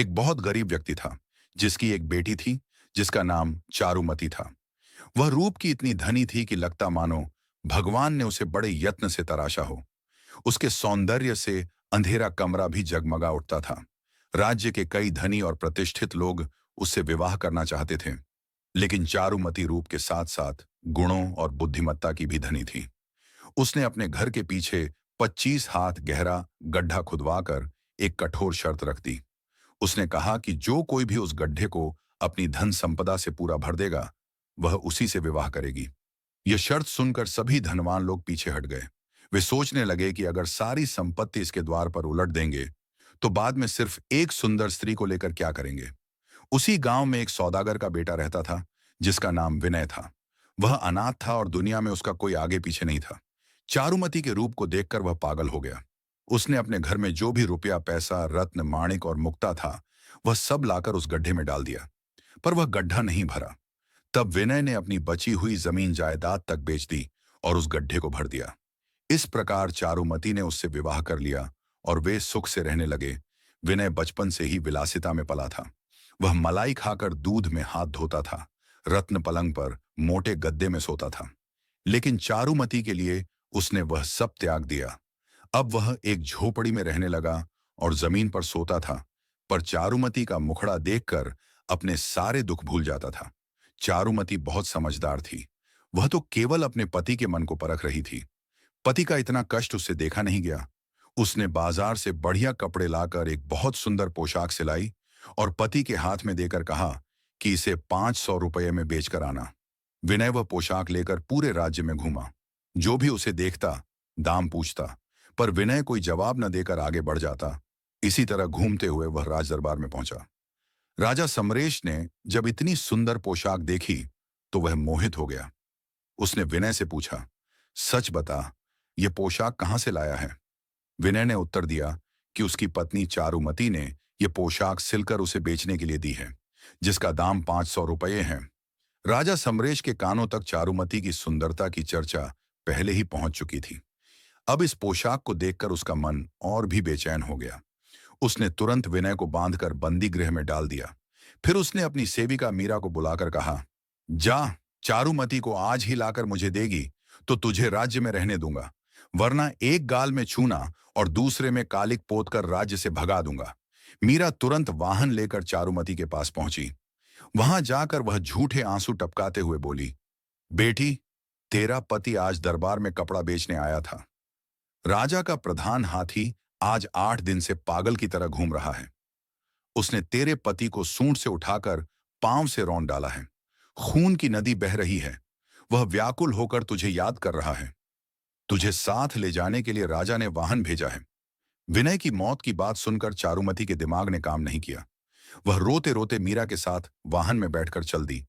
एक बहुत गरीब व्यक्ति था, जिसकी एक बेटी थी, जिसका नाम चारुमती था। वह रूप की इतनी धनी थी कि लगता मानो भगवान ने उसे बड़े यत्न से तराशा हो। उसके सौंदर्य से अंधेरा कमरा भी जगमगा उठता था। राज्य के कई धनी और प्रतिष्ठित लोग उससे विवाह करना चाहते थे, लेकिन चारुमती रूप के साथ साथ गुणों और बुद्धिमत्ता की भी धनी थी। उसने अपने घर के पीछे 25 हाथ गहरा गड्ढा खुदवाकर एक कठोर शर्त रख दी। उसने कहा कि जो कोई भी उस गड्ढे को अपनी धन संपदा से पूरा भर देगा, वह उसी से विवाह करेगी। यह शर्त सुनकर सभी धनवान लोग पीछे हट गए। वे सोचने लगे कि अगर सारी संपत्ति इसके द्वार पर उलट देंगे, तो बाद में सिर्फ एक सुंदर स्त्री को लेकर क्या करेंगे। उसी गांव में एक सौदागर का बेटा रहता था, जिसका नाम विनय था। वह अनाथ था और दुनिया में उसका कोई आगे पीछे नहीं था। चारुमती के रूप को देखकर वह पागल हो गया। उसने अपने घर में जो भी रुपया, पैसा, रत्न, माणिक और मुक्ता था, वह सब लाकर उस गड्ढे में डाल दिया। पर वह गड्ढा नहीं भरा। तब विनय ने अपनी बची हुई जमीन जायदाद तक बेच दी और उस गड्ढे को भर दिया। इस प्रकार चारुमती ने उससे विवाह कर लिया और वे सुख से रहने लगे। विनय बचपन से ही विलासिता में पला था। वह मलाई खाकर दूध में हाथ धोता था, रत्न पलंग पर मोटे गद्दे में सोता था। लेकिन चारुमती के लिए उसने वह सब त्याग दिया। अब वह एक झोपड़ी में रहने लगा और जमीन पर सोता था, पर चारुमती का मुखड़ा देखकर अपने सारे दुख भूल जाता था। चारुमती बहुत समझदार थी। वह तो केवल अपने पति के मन को परख रही थी। पति का इतना कष्ट उससे देखा नहीं गया। उसने बाजार से बढ़िया कपड़े लाकर एक बहुत सुंदर पोशाक सिलाई और पति के हाथ में देकर कहा कि इसे 500 रुपये में बेचकर आना। विनय वह पोशाक लेकर पूरे राज्य में घूमा। जो भी उसे देखता दाम पूछता, पर विनय कोई जवाब न देकर आगे बढ़ जाता। इसी तरह घूमते हुए वह राज दरबार में पहुंचा। राजा समरेश ने जब इतनी सुंदर पोशाक देखी तो वह मोहित हो गया। उसने विनय से पूछा, सच बता, यह पोशाक कहां से लाया है। विनय ने उत्तर दिया कि उसकी पत्नी चारुमती ने यह पोशाक सिलकर उसे बेचने के लिए दी है, जिसका दाम 500 रुपये है। राजा समरेश के कानों तक चारुमती की सुंदरता की चर्चा पहले ही पहुंच चुकी थी। अब इस पोशाक को देखकर उसका मन और भी बेचैन हो गया। उसने तुरंत विनय को बांधकर बंदी गृह में डाल दिया। फिर उसने अपनी सेविका मीरा को बुलाकर कहा, जा, चारुमती को आज ही लाकर मुझे देगी तो तुझे राज्य में रहने दूंगा, वरना एक गाल में छूना और दूसरे में कालिक पोतकर राज्य से भगा दूंगा। मीरा तुरंत वाहन लेकर चारुमती के पास पहुंची। वहां जाकर वह झूठे आंसू टपकाते हुए बोली, बेटी, तेरा पति आज दरबार में कपड़ा बेचने आया था। राजा का प्रधान हाथी आज 8 दिन से पागल की तरह घूम रहा है। उसने तेरे पति को सूंड से उठाकर पांव से रौंद डाला है। खून की नदी बह रही है। वह व्याकुल होकर तुझे याद कर रहा है। तुझे साथ ले जाने के लिए राजा ने वाहन भेजा है। विनय की मौत की बात सुनकर चारुमती के दिमाग ने काम नहीं किया। वह रोते रोते मीरा के साथ वाहन में बैठकर चल दी।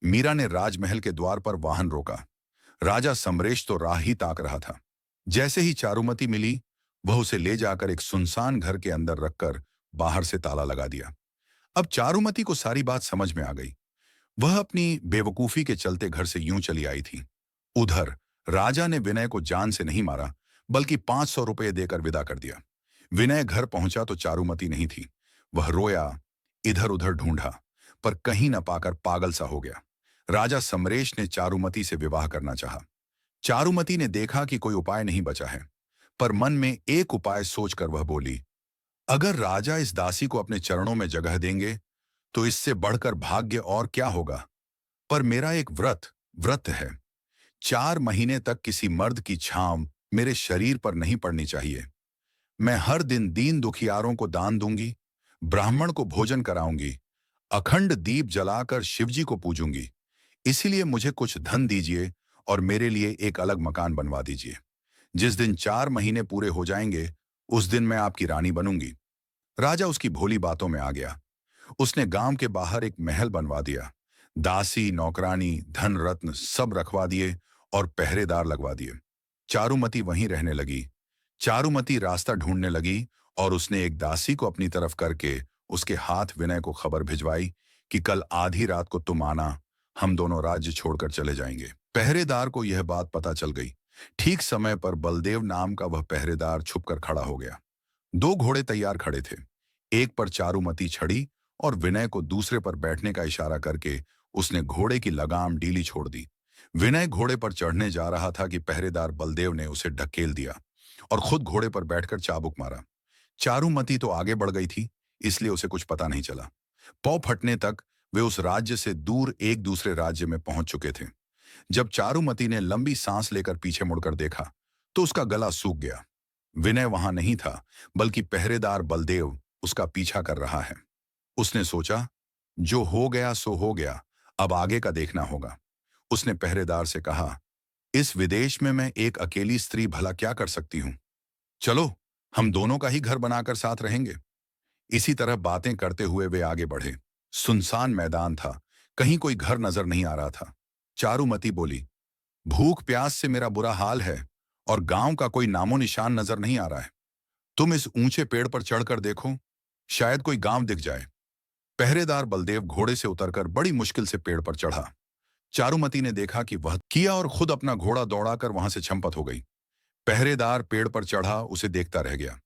मीरा ने राजमहल के द्वार पर वाहन रोका। राजा समरेश तो राह ही ताक रहा था। जैसे ही चारुमती मिली, वह उसे ले जाकर एक सुनसान घर के अंदर रखकर बाहर से ताला लगा दिया। अब चारुमती को सारी बात समझ में आ गई। वह अपनी बेवकूफी के चलते घर से यूं चली आई थी। उधर राजा ने विनय को जान से नहीं मारा, बल्कि 500 रुपये देकर विदा कर दिया। विनय घर पहुंचा तो चारुमती नहीं थी। वह रोया, इधर उधर ढूंढा, पर कहीं न पाकर पागल सा हो गया। राजा समरेश ने चारुमती से विवाह करना चाहा। चारुमती ने देखा कि कोई उपाय नहीं बचा है, पर मन में एक उपाय सोचकर वह बोली, अगर राजा इस दासी को अपने चरणों में जगह देंगे तो इससे बढ़कर भाग्य और क्या होगा। पर मेरा एक व्रत है। 4 महीने तक किसी मर्द की छांव मेरे शरीर पर नहीं पड़नी चाहिए। मैं हर दिन दीन दुखियारों को दान दूंगी, ब्राह्मण को भोजन कराऊंगी, अखंड दीप जलाकर शिवजी को पूजूंगी। इसीलिए मुझे कुछ धन दीजिए और मेरे लिए एक अलग मकान बनवा दीजिए। जिस दिन 4 महीने पूरे हो जाएंगे, उस दिन मैं आपकी रानी बनूंगी। राजा उसकी भोली बातों में आ गया। उसने गांव के बाहर एक महल बनवा दिया। दासी, नौकरानी, धन रत्न सब रखवा दिए और पहरेदार लगवा दिए। चारुमती वहीं रहने लगी। चारुमती रास्ता ढूंढने लगी और उसने एक दासी को अपनी तरफ करके उसके हाथ विनय को खबर भिजवाई कि कल आधी रात को तुम आना, हम दोनों राज्य छोड़कर चले जाएंगे। पहरेदार को यह बात पता चल गई। ठीक समय पर बलदेव नाम का वह पहरेदार छुपकर खड़ा हो गया। 2 घोड़े तैयार खड़े थे। एक पर चारुमती चढ़ी और विनय को दूसरे पर बैठने का इशारा करके उसने घोड़े की लगाम ढीली छोड़ दी। विनय घोड़े पर चढ़ने जा रहा था कि पहरेदार बलदेव ने उसे ढकेल दिया और खुद घोड़े पर बैठकर चाबुक मारा। चारुमती तो आगे बढ़ गई थी, इसलिए उसे कुछ पता नहीं चला। पौ फटने तक वे उस राज्य से दूर एक दूसरे राज्य में पहुंच चुके थे। जब चारुमती ने लंबी सांस लेकर पीछे मुड़कर देखा तो उसका गला सूख गया। विनय वहां नहीं था, बल्कि पहरेदार बलदेव उसका पीछा कर रहा है। उसने सोचा, जो हो गया सो हो गया, अब आगे का देखना होगा। उसने पहरेदार से कहा, इस विदेश में मैं एक अकेली स्त्री भला क्या कर सकती हूं? चलो, हम दोनों का ही घर बनाकर साथ रहेंगे। इसी तरह बातें करते हुए वे आगे बढ़े। सुनसान मैदान था, कहीं कोई घर नजर नहीं आ रहा था। चारुमती बोली, भूख प्यास से मेरा बुरा हाल है और गांव का कोई नामो निशान नजर नहीं आ रहा है। तुम इस ऊंचे पेड़ पर चढ़कर देखो, शायद कोई गांव दिख जाए। पहरेदार बलदेव घोड़े से उतरकर बड़ी मुश्किल से पेड़ पर चढ़ा। चारुमती ने देखा कि वह किया और खुद अपना घोड़ा दौड़ाकर वहां से छंपत हो गई। पहरेदार पेड़ पर चढ़ा उसे देखता रह गया।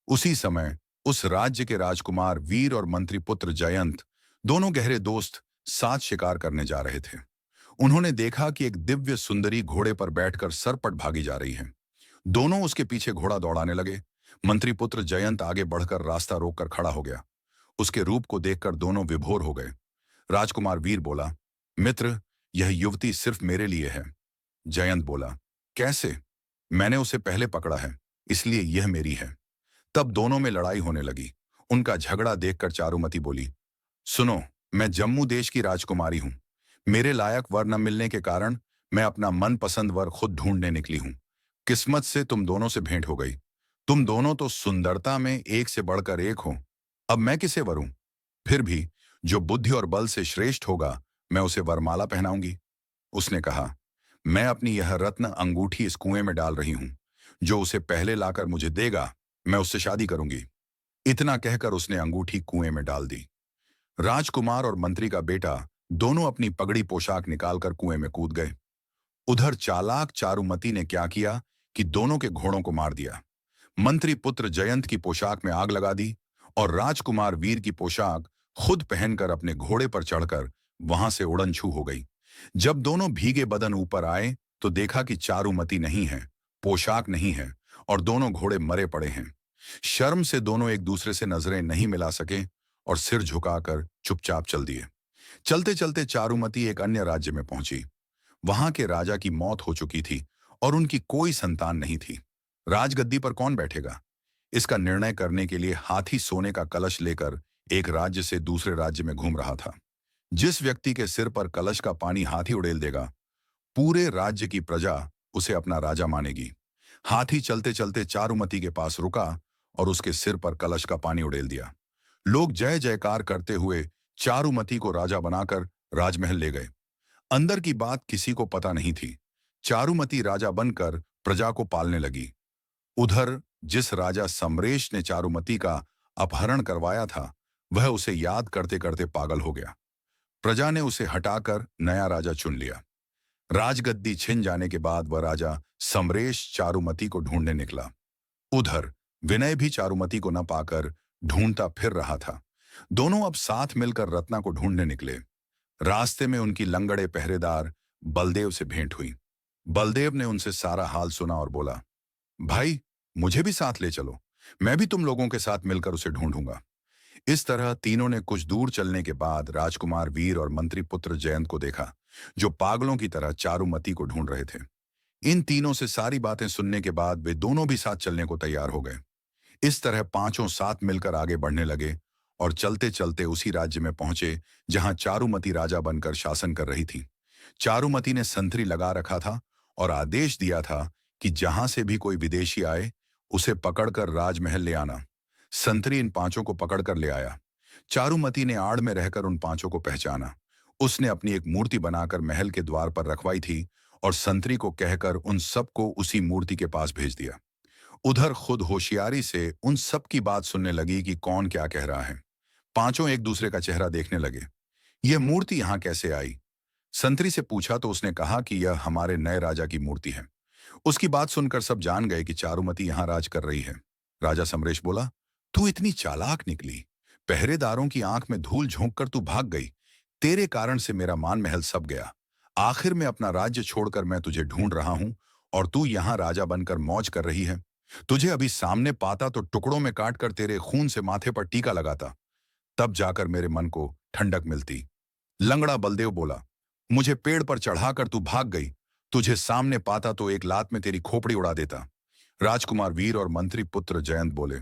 उसी समय उस राज्य के राजकुमार वीर और मंत्री पुत्र जयंत, दोनों गहरे दोस्त, साथ शिकार करने जा रहे थे। उन्होंने देखा कि एक दिव्य सुंदरी घोड़े पर बैठकर सरपट भागी जा रही है। दोनों उसके पीछे घोड़ा दौड़ाने लगे। मंत्री पुत्र जयंत आगे बढ़कर रास्ता रोककर खड़ा हो गया। उसके रूप को देखकर दोनों विभोर हो गए। राजकुमार वीर बोला, मित्र, यह युवती सिर्फ मेरे लिए है। जयंत बोला, कैसे? मैंने उसे पहले पकड़ा है, इसलिए यह मेरी है। तब दोनों में लड़ाई होने लगी। उनका झगड़ा देखकर चारुमती बोली, सुनो, मैं जम्मू देश की राजकुमारी हूं। मेरे लायक वर न मिलने के कारण मैं अपना मनपसंद वर खुद ढूंढने निकली हूं। किस्मत से तुम दोनों से भेंट हो गई। तुम दोनों तो सुंदरता में एक से बढ़कर एक हो। अब मैं किसे वरूं? फिर भी जो बुद्धि और बल से श्रेष्ठ होगा, मैं उसे वरमाला पहनाऊंगी। उसने कहा, मैं अपनी यह रत्न अंगूठी इस कुएं में डाल रही हूं। जो उसे पहले लाकर मुझे देगा, मैं उससे शादी करूंगी। इतना कहकर उसने अंगूठी कुएं में डाल दी। राजकुमार और मंत्री का बेटा दोनों अपनी पगड़ी पोशाक निकालकर कुएं में कूद गए। उधर चालाक चारुमती ने क्या किया कि दोनों के घोड़ों को मार दिया। मंत्री पुत्र जयंत की पोशाक में आग लगा दी और राजकुमार वीर की पोशाक खुद पहनकर अपने घोड़े पर चढ़कर वहां से उड़न छू हो गई। जब दोनों भीगे बदन ऊपर आए तो देखा कि चारुमती नहीं है, पोशाक नहीं है और दोनों घोड़े मरे पड़े हैं। शर्म से दोनों एक दूसरे से नजरें नहीं मिला सके और सिर झुकाकर चुपचाप चल दिए। चलते चलते चारुमती एक अन्य राज्य में पहुंची। वहां के राजा की मौत हो चुकी थी और उनकी कोई संतान नहीं थी। राजगद्दी पर कौन बैठेगा, इसका निर्णय करने के लिए हाथी सोने का कलश लेकर एक राज्य से दूसरे राज्य में घूम रहा था। जिस व्यक्ति के सिर पर कलश का पानी हाथी उड़ेल देगा, पूरे राज्य की प्रजा उसे अपना राजा मानेगी। हाथी चलते चलते चारुमती के पास रुका और उसके सिर पर कलश का पानी उड़ेल दिया। लोग जय जयकार करते हुए चारुमती को राजा बनाकर राजमहल ले गए। अंदर की बात किसी को पता नहीं थी। चारुमती राजा बनकर प्रजा को पालने लगी। उधर जिस राजा समरेश ने चारुमती का अपहरण करवाया था, वह उसे याद करते करते पागल हो गया। प्रजा ने उसे हटाकर नया राजा चुन लिया। राजगद्दी छिन जाने के बाद वह राजा समरेश चारुमती को ढूंढने निकला। उधर विनय भी चारुमती को न पाकर ढूंढता फिर रहा था। दोनों अब साथ मिलकर रत्ना को ढूंढने निकले। रास्ते में उनकी लंगड़े पहरेदार बलदेव से भेंट हुई। बलदेव ने उनसे सारा हाल सुना और बोला, भाई, मुझे भी साथ ले चलो, मैं भी तुम लोगों के साथ मिलकर उसे ढूंढूंगा। इस तरह तीनों ने कुछ दूर चलने के बाद राजकुमार वीर और मंत्री पुत्र जयंत को देखा, जो पागलों की तरह चारुमती को ढूंढ रहे थे। इन तीनों से सारी बातें सुनने के बाद वे दोनों भी साथ चलने को तैयार हो गए। इस तरह पांचों साथ मिलकर आगे बढ़ने लगे और चलते चलते उसी राज्य में पहुंचे जहां चारुमती राजा बनकर शासन कर रही थी। चारुमती ने संतरी लगा रखा था और आदेश दिया था कि जहां से भी कोई विदेशी आए, उसे पकड़कर राजमहल ले आना। संतरी इन पांचों को पकड़कर ले आया। चारुमती ने आड़ में रहकर उन पांचों को पहचाना। उसने अपनी एक मूर्ति बनाकर महल के द्वार पर रखवाई थी और संतरी को कहकर उन सबको उसी मूर्ति के पास भेज दिया। उधर खुद होशियारी से उन सब की बात सुनने लगी कि कौन क्या कह रहा है। पांचों एक दूसरे का चेहरा देखने लगे। यह मूर्ति यहां कैसे आई? संतरी से पूछा तो उसने कहा कि यह हमारे नए राजा की मूर्ति है। उसकी बात सुनकर सब जान गए कि चारुमती यहां राज कर रही है। राजा समरेश बोला, तू इतनी चालाक निकली, पहरेदारों की आंख में धूल झोंक कर तू भाग गई। तेरे कारण से मेरा मान महल सब गया। आखिर में अपना राज्य छोड़कर मैं तुझे ढूंढ रहा हूं और तू यहां राजा बनकर मौज कर रही है। तुझे अभी सामने पाता तो टुकड़ों में काट कर तेरे खून से माथे पर टीका लगाता, तब जाकर मेरे मन को ठंडक मिलती। लंगड़ा बलदेव बोला, मुझे पेड़ पर चढ़ाकर तू भाग गई। तुझे सामने पाता तो एक लात में तेरी खोपड़ी उड़ा देता। राजकुमार वीर और मंत्री पुत्र जयंत बोले,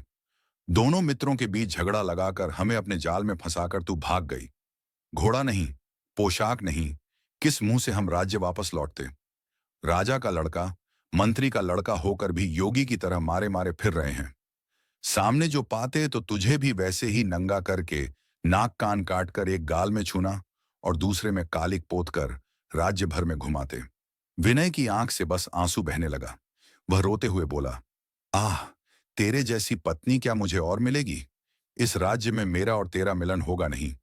दोनों मित्रों के बीच झगड़ा लगाकर हमें अपने जाल में फंसाकर तू भाग गई। घोड़ा नहीं, पोशाक नहीं, किस मुंह से हम राज्य वापस लौटते। राजा का लड़का, मंत्री का लड़का होकर भी योगी की तरह मारे मारे फिर रहे हैं। सामने जो पाते तो तुझे भी वैसे ही नंगा करके नाक कान काट कर एक गाल में छूना और दूसरे में कालिक पोत कर राज्य भर में घुमाते। विनय की आंख से बस आंसू बहने लगा। वह रोते हुए बोला, आह, तेरे जैसी पत्नी क्या मुझे और मिलेगी। इस राज्य में मेरा और तेरा मिलन होगा नहीं।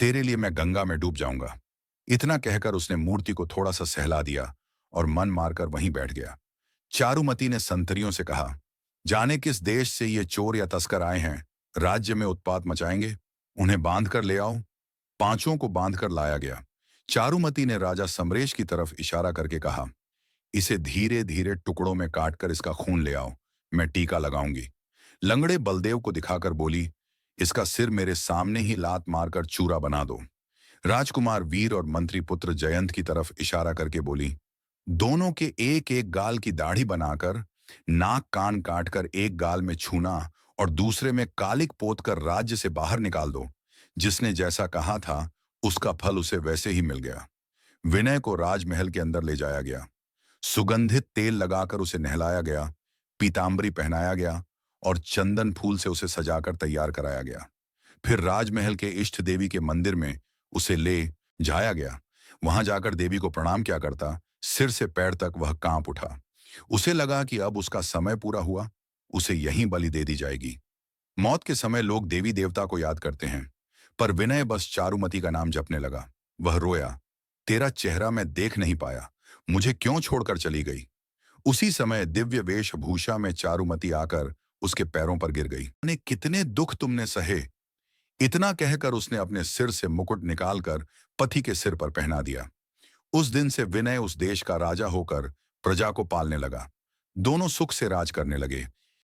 तेरे लिए मैं गंगा में डूब जाऊंगा। इतना कहकर उसने मूर्ति को थोड़ा सा सहला दिया और मन मारकर वहीं बैठ गया। चारुमती ने संतरियों से कहा, जाने किस देश से ये चोर या तस्कर आए हैं, राज्य में उत्पात मचाएंगे। उन्हें बांध कर ले आओ। पांचों को बांधकर लाया गया। चारुमती ने राजा समरेश की तरफ इशारा करके कहा, इसे धीरे धीरे टुकड़ों में काटकर इसका खून ले आओ, मैं टीका लगाऊंगी। लंगड़े बलदेव को दिखाकर बोली, इसका सिर मेरे सामने ही लात मारकर चूरा बना दो। राजकुमार वीर और मंत्री पुत्र जयंत की तरफ इशारा करके बोली, दोनों के एक एक गाल की दाढ़ी बनाकर नाक कान काटकर एक गाल में छूना और दूसरे में कालिक पोत कर राज्य से बाहर निकाल दो। जिसने जैसा कहा था उसका फल उसे वैसे ही मिल गया। विनय को राजमहल के अंदर ले जाया गया। सुगंधित तेल लगाकर उसे नहलाया गया, पीतांबरी पहनाया गया और चंदन फूल से उसे सजाकर तैयार कराया गया। फिर राजमहल के इष्ट देवी के मंदिर में उसे ले जाया गया। वहां जाकर देवी को प्रणाम क्या करता, सिर से पैर तक वह कांप उठा। उसे लगा कि अब उसका समय पूरा हुआ, उसे यहीं बलि दे दी जाएगी। मौत के समय लोग देवी देवता को याद करते हैं, पर विनय बस चारुमती का नाम जपने लगा। वह रोया, तेरा चेहरा मैं देख नहीं पाया, मुझे क्यों छोड़कर चली गई। उसी समय दिव्य वेशभूषा में चारुमती आकर उसके पैरों पर गिर गई। ने कितने दुख तुमने सहे। इतना कहकर उसने अपने सिर से मुकुट निकालकर पति के सिर पर पहना दिया। उस दिन से विनय उस देश का राजा होकर प्रजा को पालने लगा। दोनों सुख से राज करने लगे।